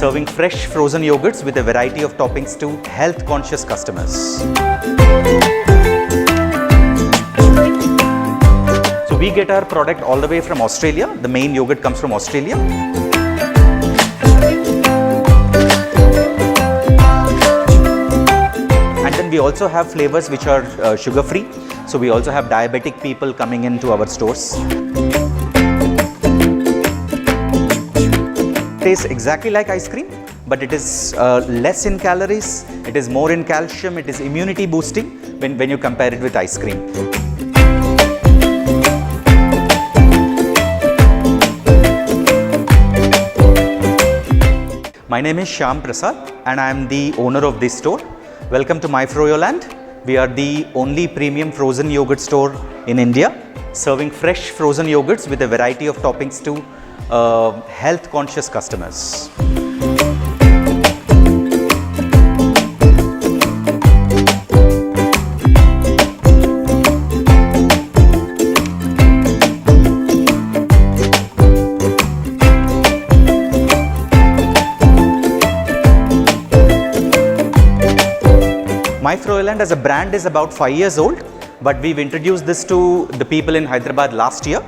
serving fresh frozen yogurts with a variety of toppings to health-conscious customers. So we get our product all the way from Australia. The main yogurt comes from Australia. And then we also have flavors which are sugar-free. So we also have diabetic people coming into our stores. Tastes exactly like ice cream, but it is less in calories, it is more in calcium, it is immunity boosting when you compare it with ice cream. My name is Shyam Prasad and I am the owner of this store. Welcome to MyFroyoLand. We are the only premium frozen yogurt store in India, serving fresh frozen yogurts with a variety of toppings to health-conscious customers. MyFroyoLand as a brand is about 5 years old, but we've introduced this to the people in Hyderabad last year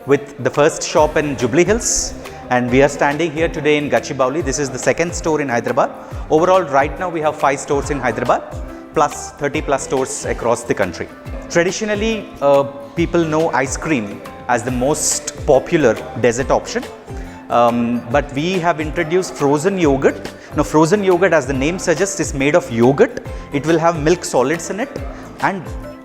with the first shop in Jubilee Hills, and we are standing here today in Gachibowli. This is the second store in Hyderabad. Overall, right now we have 5 stores in Hyderabad, plus 30 plus stores across the country. Traditionally, people know ice cream as the most popular dessert option, but we have introduced frozen yogurt. Now, frozen yogurt, as the name suggests, is made of yogurt. It will have milk solids in it,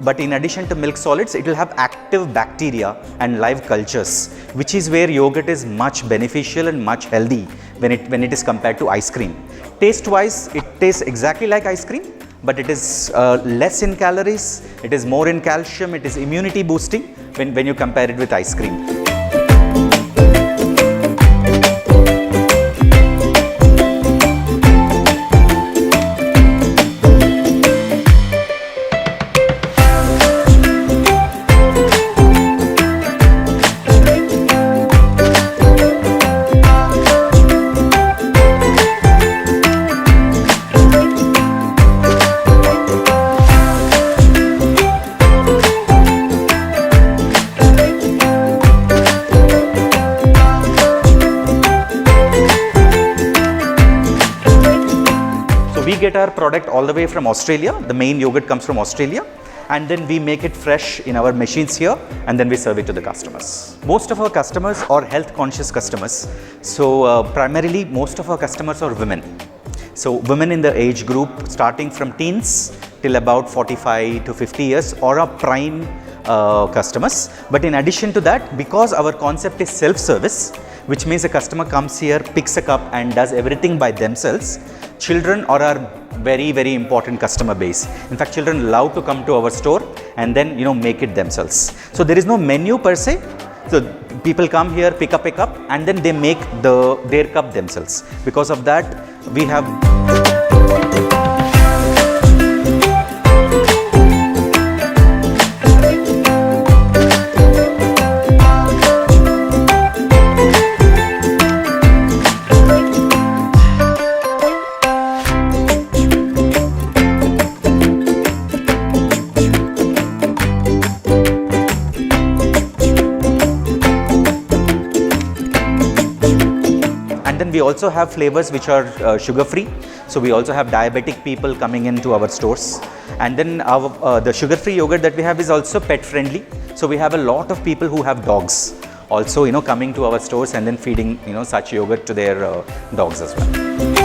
but in addition to milk solids, it will have active bacteria and live cultures, which is where yogurt is much beneficial and much healthy when it is compared to ice cream. Taste-wise, it tastes exactly like ice cream, but it is less in calories, it is more in calcium, it is immunity boosting when you compare it with ice cream. We get our product all the way from Australia. The main yogurt comes from Australia, and then we make it fresh in our machines here, and then we serve it to the customers. Most of our customers are health conscious customers. So primarily most of our customers are women. So women in the age group starting from teens till about 45 to 50 years are our prime customers. But in addition to that, because our concept is self-service, which means a customer comes here, picks a cup and does everything by themselves, children are our very, very important customer base. In fact, children love to come to our store and then make it themselves. So there is no menu per se. So people come here, pick up a cup, and then they make their cup themselves. Because of that, we have we also have flavors which are sugar-free. So we also have diabetic people coming into our stores. And then the sugar-free yogurt that we have is also pet-friendly. So we have a lot of people who have dogs also, coming to our stores and then feeding, such yogurt to their dogs as well.